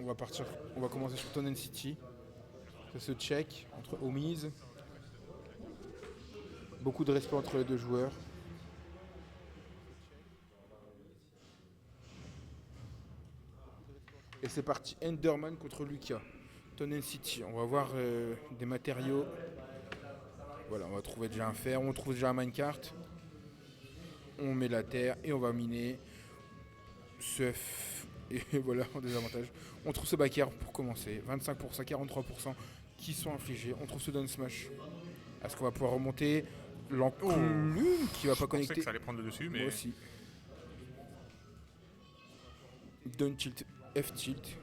On va commencer sur Tonnen City. Ça se check entre Homies. Beaucoup de respect entre les deux joueurs. Et c'est parti, Enderman contre Lucas. Tonnen City, on va voir des matériaux. Voilà, on va trouver déjà un fer, on trouve déjà un minecart. On met la terre et on va miner. Et voilà, en désavantage. On trouve ce backer pour commencer. 25%, 43% qui sont infligés. On trouve ce down smash. Est-ce qu'on va pouvoir remonter l'enclume qui va pas Je pensais connecter? que ça allait prendre le dessus, Moi mais aussi. Down tilt, F tilt.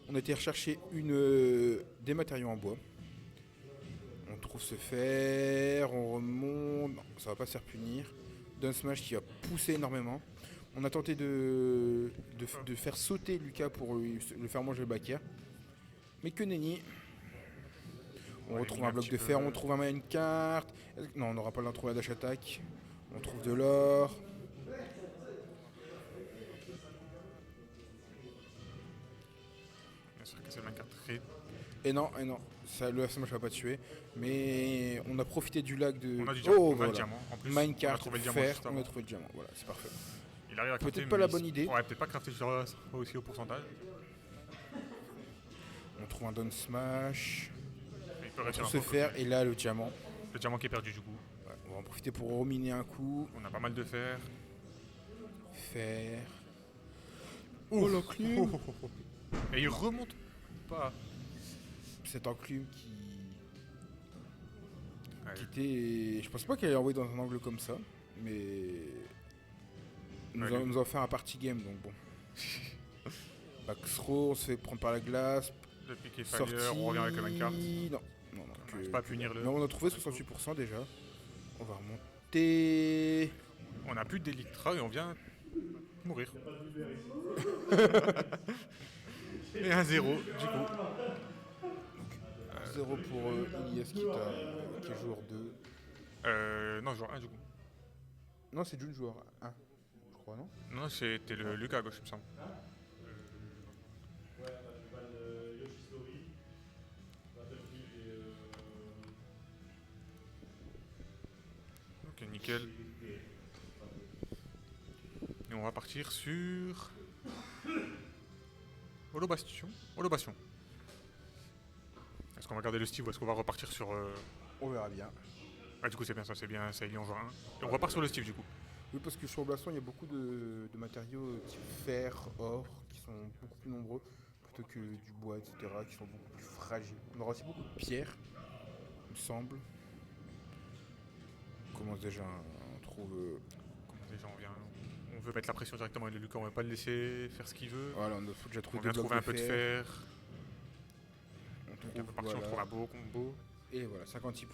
On a été rechercher des matériaux en bois. On trouve ce fer, on remonte. Non, ça va pas se faire punir. Down smash qui va pousser énormément. On a tenté de faire sauter Lucas pour le faire manger le backer. Mais que nenni. On retrouve un bloc de fer, on trouve un minecart. Non, on n'aura pas le temps de trouver la dash attack. On trouve de l'or. bien sûr que c'est le carte très. Et non, ça, le smash va pas tuer. Mais on a profité du lag de. On a du diamant, Oh, on a voilà. le diamant. En plus, Minecart, on a trouvé le diamant fer, juste on avant. a trouvé le diamant. Voilà, c'est parfait. Il arrive à crafter. Peut-être pas la bonne idée. Ouais, peut-être pas crafter aussi au pourcentage. On trouve un down smash. Mais il peut On réussir trouve un ce peu. fer et là le diamant. Le diamant qui est perdu du coup. Ouais, on va en profiter pour reminer un coup. On a pas mal de fer. Fer. Oh l'enclume. Et il remonte pas. Cette enclume Ouais. qui était. Je pense pas qu'elle est envoyée dans un angle comme ça. Mais. Nous a fait un party game donc bon. Backthrow, on se fait prendre par la glace. Le piqué Sortie. failure, on revient avec le minecart. Non. On n'arrive pas à punir le. Mais on a trouvé 68% déjà. On va remonter. On a plus d'Elytra et on vient mourir. Et un 0 du coup. 0 pour Elias qui est joueur 2. Non, joueur 1 du coup. Non, c'est June joueur 1. Je crois, non? Non, c'était le Lucas à gauche, il me semble. Ok, nickel. Et on va partir sur. Holobastion. Holobastion. Est-ce qu'on va garder le Steve ou est-ce qu'on va repartir sur. On verra bien. Ah, du coup, c'est bien ça, c'est bien, ça, il y en joueur 1. Et on repart sur le Steve du coup. Oui, parce que sur Blason, il y a beaucoup de matériaux type fer, or, qui sont beaucoup plus nombreux, plutôt que du bois, etc., qui sont beaucoup plus fragiles. On aura aussi beaucoup de pierres, il me semble. On commence déjà, on trouve... Comment déjà on vient. On veut mettre la pression directement et le Lucas, on va pas le laisser faire ce qu'il veut. Voilà, on a déjà trouvé On vient des blocs trouver un peu de fer. On Donc on trouve, peut partir, on voilà. trouve un beau combo. Et voilà, 56%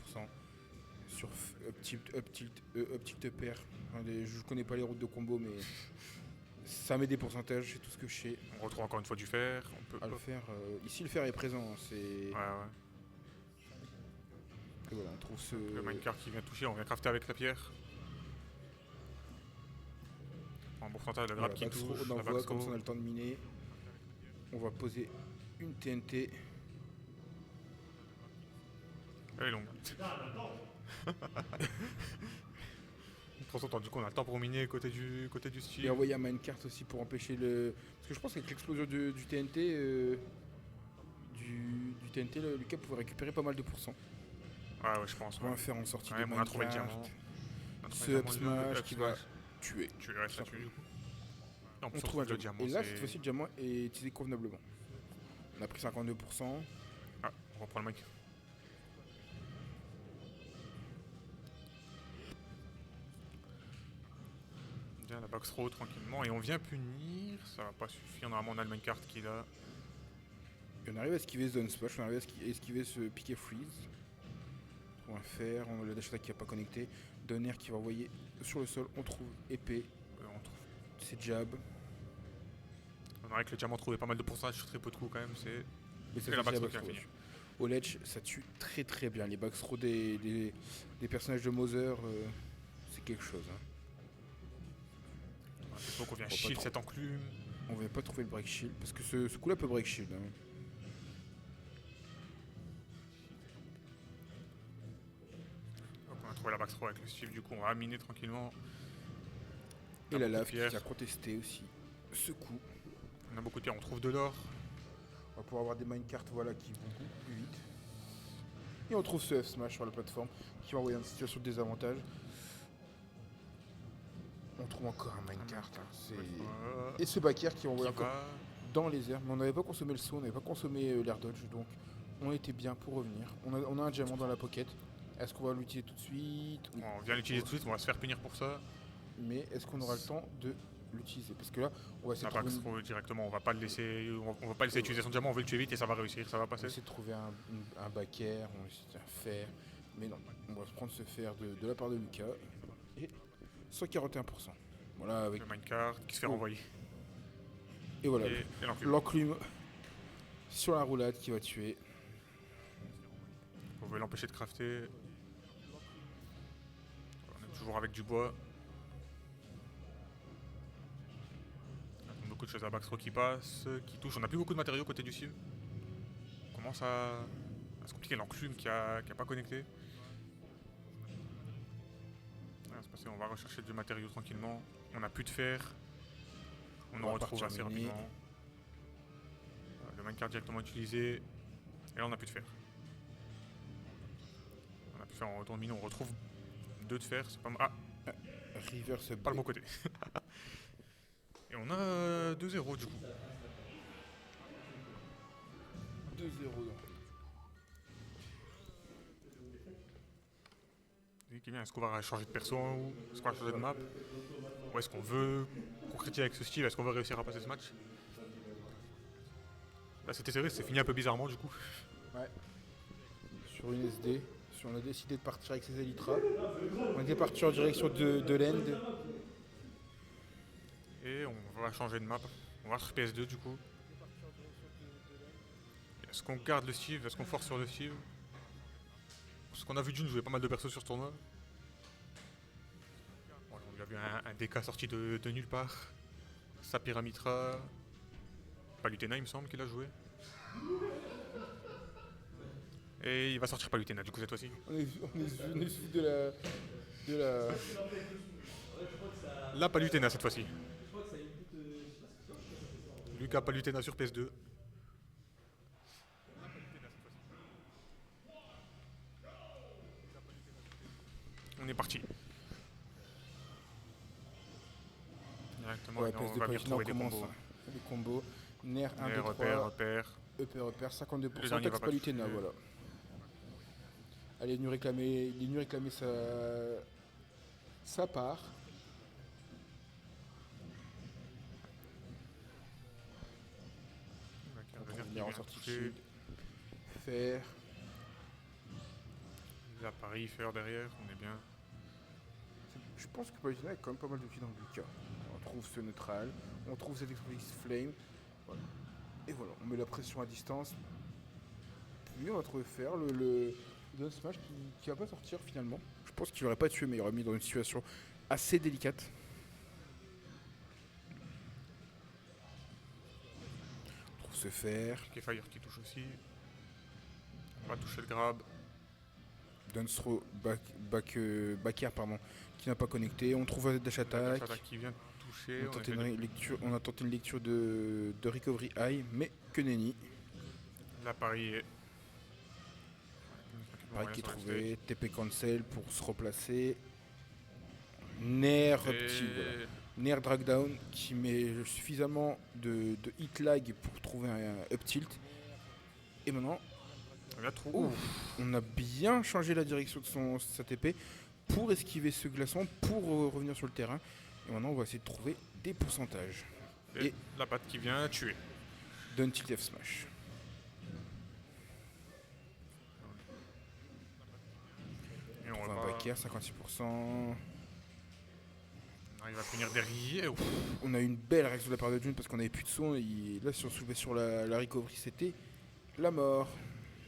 sur up tilt pair. Enfin, je connais pas les routes de combo, mais ça met des pourcentages, c'est tout ce que je sais On retrouve encore une fois du fer. On peut à le faire. Ici, le fer est présent, c'est... Ouais. Et voilà, on trouve ce... Le minecart qui vient toucher, on vient crafter avec la pierre. En pourcentage, le grab qui touche. On la envoie, backthrow. comme ça on a le temps de miner. On va poser une TNT. Elle est longue. Trop content, du coup on a le temps pour miner côté du Et style. envoyer un minecart aussi pour empêcher le... Parce que je pense qu'avec l'explosion du TNT... du TNT, Lucas pouvait récupérer pas mal de pourcents. Ouais, je pense. On va faire en sortie Ouais, de on a trouvé le minecart. diamant. Ce up smash qui va tuer. Tu le restes là-dessus du coup. Et en plus, On trouve un le diamant. diamant. Et là, c'est- cette fois-ci, le diamant est utilisé convenablement. On a pris 52%. Ah, on reprend le mec. On vient à la backthrow tranquillement et on vient punir. Ça va pas suffire. Normalement, on a le minecart qui est là. Et on arrive à esquiver ce zone splash, on arrive à esquiver ce piquet freeze. On trouve un fer, on a le dash attack qui n'a pas connecté. Donner qui va envoyer sur le sol, on trouve épée, On trouve. c'est jab. On dirait que le diamant trouvait pas mal de pourcentage sur très peu de coups quand même. C'est. Et ça Et la fait backthrow la qui a backthrow. fini. Au ledge, ça tue très très bien. Les backthrows des personnages de Mother, c'est quelque chose. Hein. Donc on vient On va pas shield trop. cette enclume. On va pas trouver le break shield parce que ce coup-là peut break shield. Hein. Donc on a trouvé la backthrow avec le Steve, du coup on va miner tranquillement. Et On a la beaucoup de lave qui pierres. a contesté aussi ce coup. On a beaucoup de pierres, on trouve de l'or. On va pouvoir avoir des minecarts voilà, qui vont beaucoup plus vite. Et on trouve ce F-Smash sur la plateforme qui va envoyer une situation de désavantage. On trouve encore un minecart. Hein. Voilà. Et ce backer qui va envoyer Qui encore va. dans les airs. Mais on n'avait pas consommé le saut, on n'avait pas consommé l'air dodge. Donc on était bien pour revenir. On a un diamant dans la pocket. Est-ce qu'on va l'utiliser tout de suite? Oui. On vient l'utiliser tout de suite, on va se faire punir pour ça. Mais est-ce qu'on aura le temps de l'utiliser? Parce que là, on va essayer La de trouver, backthrow directement, on va pas le laisser. On va pas laisser utiliser son diamant, on veut le tuer vite et ça va réussir, ça va on va passer. essayer de trouver un backer, on va essayer de un fer. Mais non, on va se prendre ce fer de la part de Lucas. Et 141%. Voilà, avec... Le minecart qui se fait Oh. renvoyer. Et voilà, Et l'enclume. l'enclume sur la roulade qui va tuer. On veut l'empêcher de crafter. On est toujours avec du bois. On a beaucoup de choses à backthrow qui passent, qui touchent. On n'a plus beaucoup de matériaux côté du civ. On commence à se compliquer. L'enclume qui a pas connecté. Voilà, c'est passé, on va rechercher du matériau tranquillement. On n'a plus de fer. On On en va retrouve partir assez miner. rapidement. Le minecart directement utilisé. Et là on n'a plus de fer. On a pu faire en retour de mine, on retrouve 2 de fer, c'est pas mal. Ah, Reverse pas le bon côté. Et on a 2-0 du coup. 2-0. Est-ce qu'on va changer de perso ou est-ce qu'on va changer de map? Ou est-ce qu'on veut concrétiser avec ce style? Est-ce qu'on va réussir à passer ce match? Là c'était serré, c'est fini un peu bizarrement du coup. Ouais. Sur une SD. On a décidé de partir avec ces Elytra. On était parti en direction de l'end. Et on va changer de map. On va sur PS2 du coup. Est-ce qu'on garde le Steve? Est-ce qu'on force sur le Steve? Parce qu'on a vu June jouer pas mal de persos sur ce tournoi. Bon, on a vu un DK sorti de nulle part. Sapiramitra. Palutena il me semble qu'il a joué. Et il va sortir Palutena du coup cette fois-ci. On est sous de la... La Palutena cette fois-ci. Lucas Palutena sur PS2. On est parti. Directement, Ouais, on PS de va venir Palutena, trouver on des commence. combos. Les combos. Ner 1, 2, 3. Repère. EP, 52%. Le dernier Taxe va pas Palutena, toucher. voilà. Allez, il est venu réclamer sa part. On va venir en sortie de shield. Fer. Là, Paris, faire derrière, on est bien. Je pense que Palutena a quand même pas mal de kills dans le Lucas. On trouve ce neutral, on trouve cette Explosive Flame. Voilà. Et voilà, on met la pression à distance. Puis on va trouver Fer, le Down Smash qui va pas sortir finalement. Je pense qu'il aurait pas tué, mais il aurait mis dans une situation assez délicate. On trouve ce Fer. Fire qui touche aussi. On va toucher le grab. Dunstro backer pardon, qui n'a pas connecté. On trouve Dash Attack. Qui vient de toucher. On a tenté une lecture de Recovery High, mais que nenni. Là, Paris est. Pareil qui est trouvé. TP cancel pour se replacer. Ner petit, voilà. Ner drag down qui met suffisamment de hit lag pour trouver un up tilt. Et maintenant, on a bien changé la direction de sa TP pour esquiver ce glaçon, pour revenir sur le terrain. Et maintenant, on va essayer de trouver des pourcentages. Et la patte qui vient tuer. D'un tilt F smash. Et on va un backer, 56%. On arrive à finir derrière. On a eu une belle réaction de la part de June parce qu'on avait plus de son. Et là, si on soulevait sur la recovery, c'était la mort.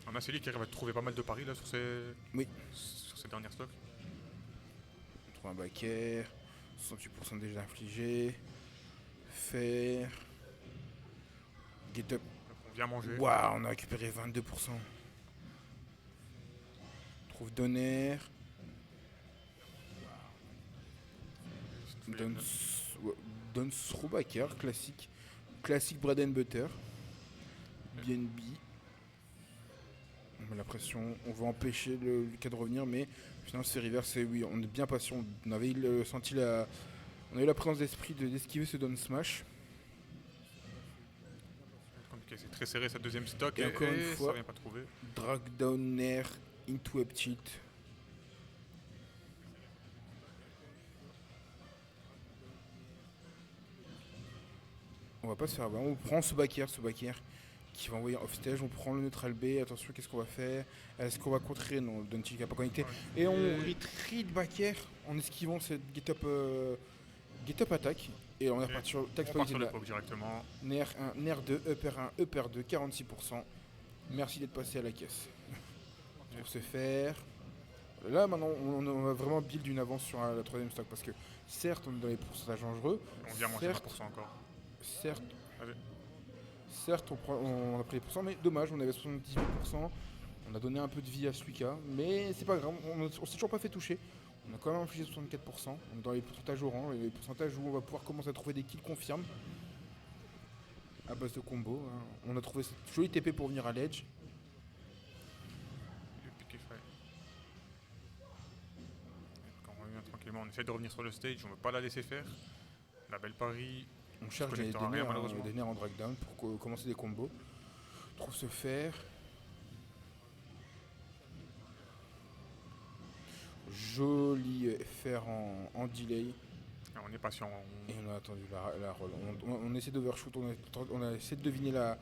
On a celui qui arrive à trouver pas mal de paris là sur ces dernières stocks. On trouve un backer, 68% déjà infligé. faire. Get up. Donc on vient manger. Waouh, on a récupéré 22%. Trouve Donner. Don Strobaker, classique. Classique bread and butter. BNB. On met la pression, on va empêcher le cas de revenir, mais finalement c'est reverse. Oui, on est bien patient. On avait senti on a eu la présence d'esprit d'esquiver ce down smash. Compliqué, c'est très serré cette deuxième stock Et encore une fois, ça vient pas trouver. Drag down air into up tilt. On va pas se faire avoir. On prend ce backer qui va envoyer off stage. On prend le neutral B. Attention, qu'est-ce qu'on va faire? Est-ce qu'on va contrer? Non, le down tilt n'a pas connecté. Ouais. Et on retreat backer en esquivant cette get up attaque. Et on est reparti sur tax On point part sur le poke directement. Nair 1, Nair 2, upper 1, upper 2, 46%. Merci d'être passé à la caisse. Pour se faire. Là maintenant on va vraiment build une avance sur la troisième stock parce que certes on est dans les pourcentages dangereux. On vient manger 20% encore. Certes on a pris les pourcents, mais dommage, on avait 78%. On a donné un peu de vie à Suika, mais c'est pas grave, on s'est toujours pas fait toucher. On a quand même infligé 64%. On est dans les pourcentages orange, les pourcentages où on va pouvoir commencer à trouver des kills confirmes. À base de combo. Hein. On a trouvé cette jolie TP pour venir à l'edge. Le piqué frais. Quand on revient tranquillement, on essaie de revenir sur le stage, on veut pas la laisser faire. La belle pari. On cherche des nerfs en drag down pour commencer des combos. Trouve se faire. Joli fer en delay. On est patient. Et on a attendu la roll. On essaie d'overshoot, on a essayé de deviner la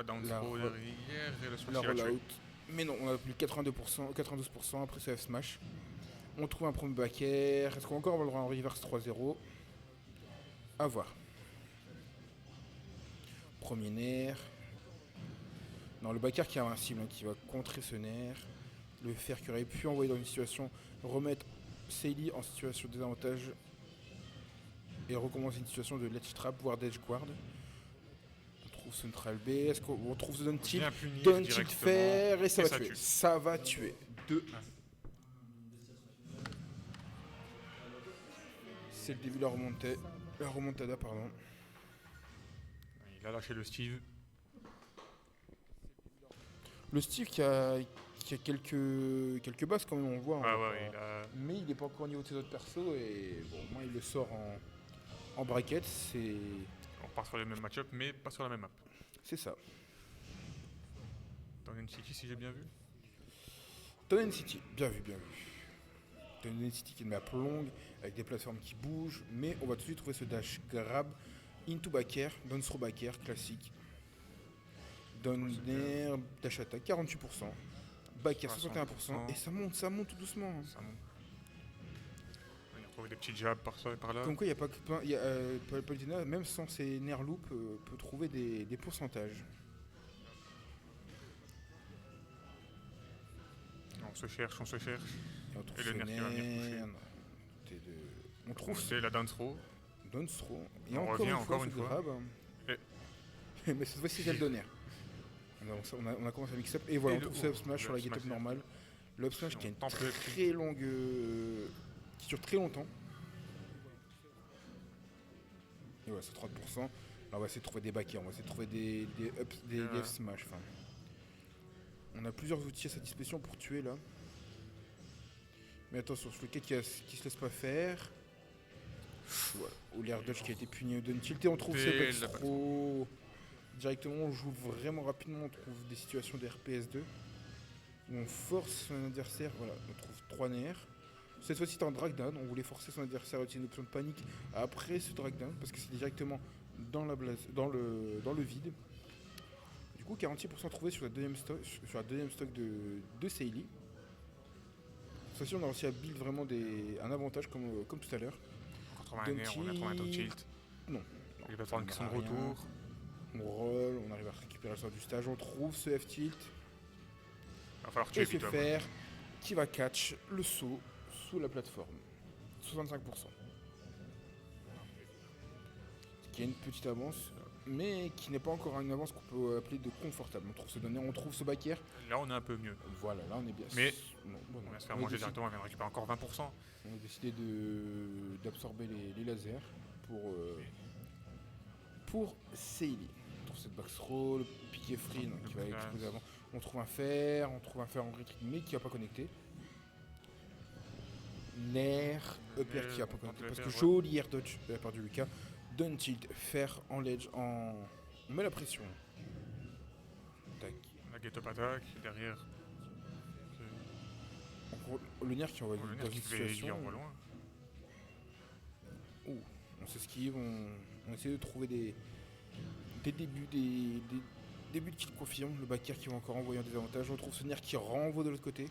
down throw derrière et le smash la rollout. Mais non, on a plus 92%, après ce F smash. On trouve un premier back air. Est-ce qu'on va encore avoir le droit en reverse 3-0? A voir. Premier nerf. Non, le back air qui est invincible, hein, qui va contrer ce nerf. Le fer qui aurait pu envoyer dans une situation, remettre Seili en situation de désavantage et recommencer une situation de ledge trap, voire d'edge guard. On trouve Central B, est-ce qu'on trouve ce Down Tilt? Down Tilt fer et ça va tuer. Ça va tuer. 2-1. C'est le début de la remontada, pardon. Il a lâché le Steve. Le Steve qui a quelques bases quand même, on voit. Mais il n'est pas encore au niveau de ses autres persos et bon, moi il le sort en bracket, c'est... On part sur les mêmes match-up mais pas sur la même map. C'est ça. Town City si j'ai bien vu. Town City, bien vu. Town City qui est une map longue, avec des plateformes qui bougent, mais on va tout de suite trouver ce dash grab into back air, down throw back air, classique. Down air, dash attack, 48%. Back air, 61%. Et ça monte tout doucement. Ça monte. On a trouvé des petits jabs par là. Comme quoi, il n'y a pas que Palutena, même sans ses nerfs loop, peut trouver des pourcentages. On se cherche. Et on trouve le nerf qui va venir toucher. On trouve c'est la down throw. Down throw. Et on revient encore une fois. Mais cette fois-ci, c'est le donner. On a commencé à mix up et voilà, on trouve ce up smash sur la get up normale. Le up smash qui a une très longue. Qui dure très longtemps. Et voilà, c'est 30%. Là, on va essayer de trouver des backers, on va essayer de trouver des up smash. Enfin, on a plusieurs outils à sa disposition pour tuer là. Mais attention, sur le quai qui se laisse pas faire. Voilà. Ou l'air dodge qui a été puni au down tilt et on trouve ce back throw. Directement, on joue vraiment rapidement, on trouve des situations de RPS2 où on force son adversaire, voilà, on trouve 3 nerfs. Cette fois-ci, c'est en drag down, on voulait forcer son adversaire à utiliser une option de panique après ce drag down parce que c'est directement dans le vide. Du coup, 46% trouvé sur la deuxième stock de Seili. Cette fois-ci, on a réussi à build vraiment un avantage comme tout à l'heure. On a trouvé un down tilt. Non. Les plateformes qui sont de retour. On roll, on arrive à récupérer le sort du stage, on trouve ce F-tilt. Il va falloir tuer et ce fer qui va catch le saut sous la plateforme. 65%. Ce il y a une petite avance, mais qui n'est pas encore une avance qu'on peut appeler de confortable. On trouve ce backer. Là, on est un peu mieux. Voilà, là on est bien. Mais non, bon, on va se on faire a manger décidé- directement, on vient de récupérer encore 20%. On a décidé d'absorber les lasers pour Seili. On trouve cette box roll, piqué free donc, qui va exploser avant. On trouve un fer en retreat mais qui n'a pas connecté. Nair, upper qui n'a pas connecté. Parce que joli air dodge de la part de Lucas. Down tilt, fer en ledge, on met la pression. Tac. La get up attack, derrière. Encore le Nair qui envoie Le dans nerf une qui situation. envoie loin. Ouh, on s'esquive, on essaie de trouver des débuts de kill confirme. Le backer qui va encore envoyer un désavantage. On trouve ce Nair qui renvoie de l'autre côté.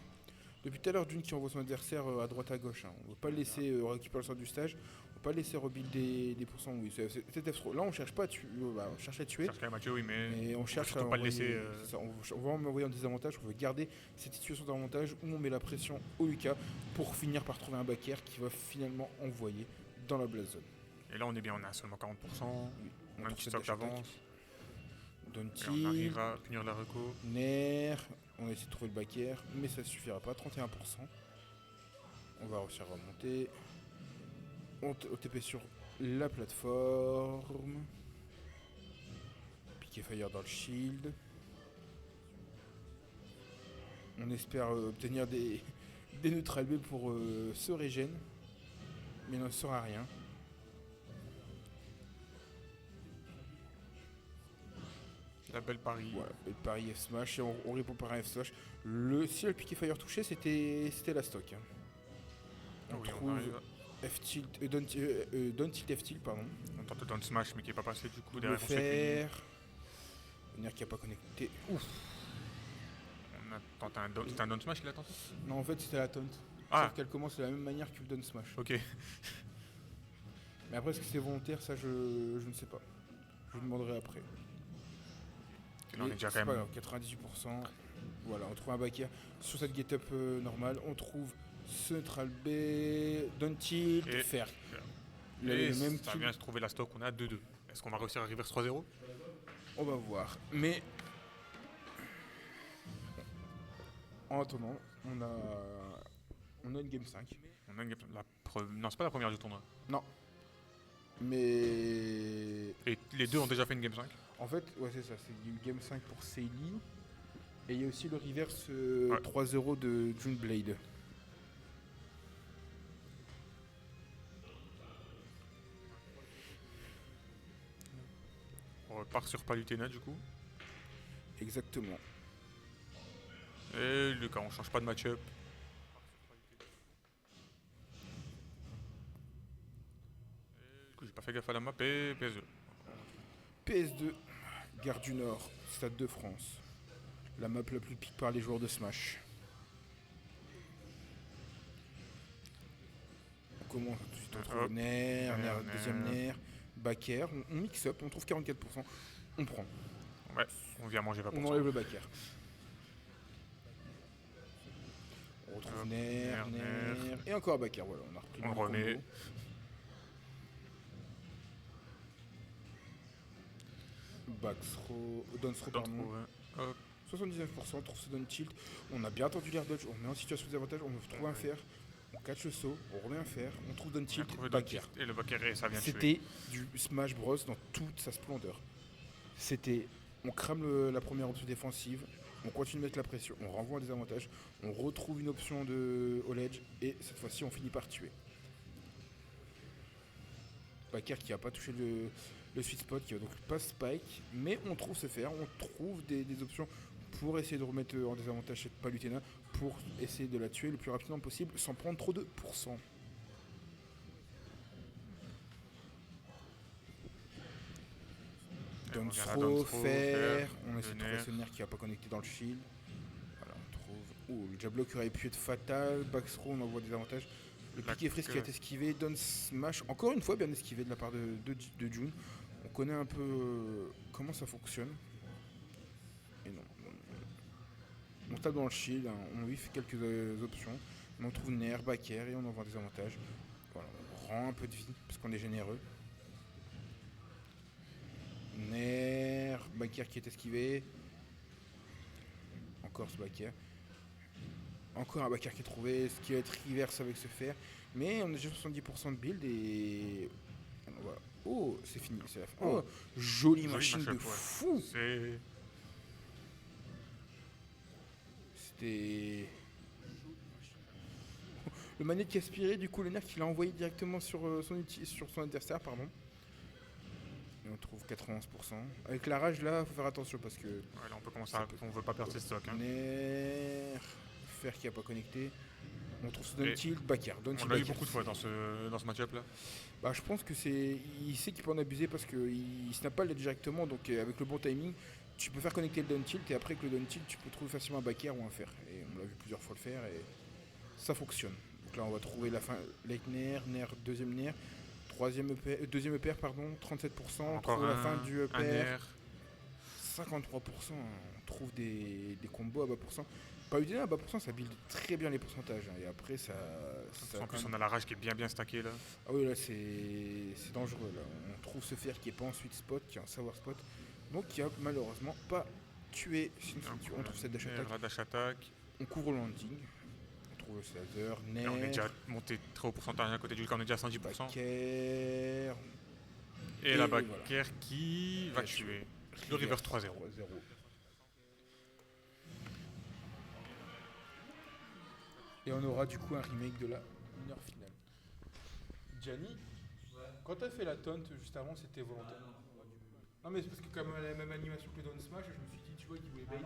Depuis tout à l'heure, June qui envoie son adversaire à droite à gauche. On ne veut pas le laisser récupérer le centre du stage. On ne veut pas le laisser rebuild des pourcents. Oui, c'est F3. Là, on cherche pas à tuer. On cherche à tuer. On cherche quand même à tuer, oui, mais Et on cherche surtout à pas le envoyer- laisser. c'est ça, on va envoyer un désavantage. On veut garder cette situation d'avantage où on met la pression au Lucas pour finir par trouver un backer qui va finalement envoyer dans la blast zone. Et là, on est bien, on a seulement 40%. Oui, On a un trouve petit cette stock dash attack. d'avance. Down Et on tilt. arrive à punir la reco. Nair, on a essayé de trouver le backer, mais ça suffira pas, 31%. On va réussir à remonter. On TP sur la plateforme. Piqué fire dans le shield. On espère obtenir des neutral B pour se régène, mais il n'en sera rien. La belle pari. Voilà, et pareil F smash et on répond par un F smash. Si le piqué fire touché, c'était la stock. Hein. On Oui, on trouve arrive. F tilt, down tilt F tilt pardon. On tente le down smash, mais qui est pas passé du coup. Double Derrière, on se fait punir. fer. Venir qui a pas connecté. Ouf. On a tenté un down. C'était un down smash qu'il a tenté. Non en fait c'était la taunt. Ah, Sauf qu'elle commence de la même manière que le down smash. ok. Mais après est-ce que c'est volontaire ça je ne sais pas. Je vous demanderai après. Là, on est déjà C'est quand pas même. grave, 98%. Voilà, on trouve un backer sur cette get up normale. On trouve Central B, down tilt, Et- fer. Et Le même ça kill. vient se trouver la stock, on a 2-2. Est-ce qu'on va réussir à reverse 3-0? On va voir. Mais en attendant, on a une game 5. On a une Non, c'est pas la première du tournoi. Non. Mais Et les deux ont déjà fait une game 5. en fait, ouais, c'est ça. C'est une game 5 pour Seili. Et il y a aussi le reverse Ouais. 3-0 de June Blade. On repart sur Palutena du coup. Exactement. Et Lucas, on change pas de match-up. Du coup, j'ai pas fait gaffe à la map et PS2. PS2, Gare du Nord, Stade de France. La map la plus pique par les joueurs de Smash. On commence tout de suite, on trouve Hop. Nair, Nair, deuxième Nair. Nair, backer, on mix up, on trouve 44%, on prend, Ouais, on vient manger 20%. on enlève le backer. On retrouve Hop, Nair, Nair, Nair, et encore un backer, voilà, on a repris On le le remet. combo. Backthrow, downthrow Dans pardon. trop, ouais. Hop. 79%, on trouve ce down tilt. On a bien tendu l'air dodge, on met en situation de désavantage, on trouve un fer, on catch le saut, on remet un fer, on trouve down On a tilt, trouvé dans le backer. tilt. Et le backer, et ça vient tuer. C'était du Smash Bros dans toute sa splendeur. C'était, on crame la première option défensive, on continue de mettre la pression, on renvoie un désavantage, on retrouve une option de all edge et cette fois-ci on finit par tuer. Backer qui n'a pas touché le sweet spot, qui va donc pas spike, mais on trouve ce fer, on trouve des options pour essayer de remettre en désavantage cette Palutena pour essayer de la tuer le plus rapidement possible sans prendre trop de pourcents. Et on vient à Downthrow, downthrow, fer, fer, on essaie de trouver Nair. ce Nair qui n'a pas connecté dans le shield. Voilà, on trouve. Oh, le jab lock aurait pu être fatal. Backthrow, on envoie des avantages. Le La piqué freeze qui a été esquivé. Down smash, encore une fois bien esquivé de la part de June. On connaît un peu comment ça fonctionne. Et non. On tape dans le shield, hein, on lui fait quelques options. Mais on trouve Nair, backer et on envoie des avantages. Voilà, on rend un peu de vie parce qu'on est généreux. backer qui est esquivé. Encore ce backer. Encore un backer qui est trouvé, ce qui va être reverse avec ce fer. Mais on a déjà 70% de build et... Voilà. Oh, c'est fini, c'est la fin. Oh, jolie machine de fou. C'était... Le manette qui aspirait, du coup le nerf qu'il a envoyé directement sur son adversaire, pardon. Et on trouve 91%. Avec la rage là, faut faire attention parce que... Ouais, là on peut commencer à... On veut pas perdre ses stocks. Hein. Nerf... Fer qui a pas connecté. On trouve ce down tilt, backer. On l'a eu beaucoup de fois dans ce match-up là. Bah je pense que c'est... Il sait qu'il peut en abuser parce qu'il snap pas directement, donc avec le bon timing, tu peux faire connecter le down tilt et après avec le down tilt, tu peux trouver facilement un backer ou un fer. Et on l'a vu plusieurs fois le faire et ça fonctionne. Donc là on va trouver la fin, late nerf, deuxième nerf, deuxième EPR pardon, 37%, on trouve la fin du EPR, 53%, on trouve des combos à bas pourcent. Pas utile à bas pourcent, ça build très bien les pourcentages. Hein, et après ça en plus on a la rage qui est bien stackée là. Ah oui là c'est dangereux là. On trouve ce fer qui est pas en sweet spot, qui est en sour spot. Donc qui a malheureusement pas tué. On trouve cette dash attack. On couvre le landing. On trouve le slider, nerf. On est déjà monté très haut pourcentage à côté du camp, on est déjà à 110%. Backer. Et la backer voilà. Qui va tuer le reverse 3-0. Et on aura du coup un remake de la mineur finale. Gianni, quand t'as fait la taunt juste avant, c'était volontaire. Non mais c'est parce que comme elle a la même animation que le down smash, je me suis dit tu vois qu'il voulait bait.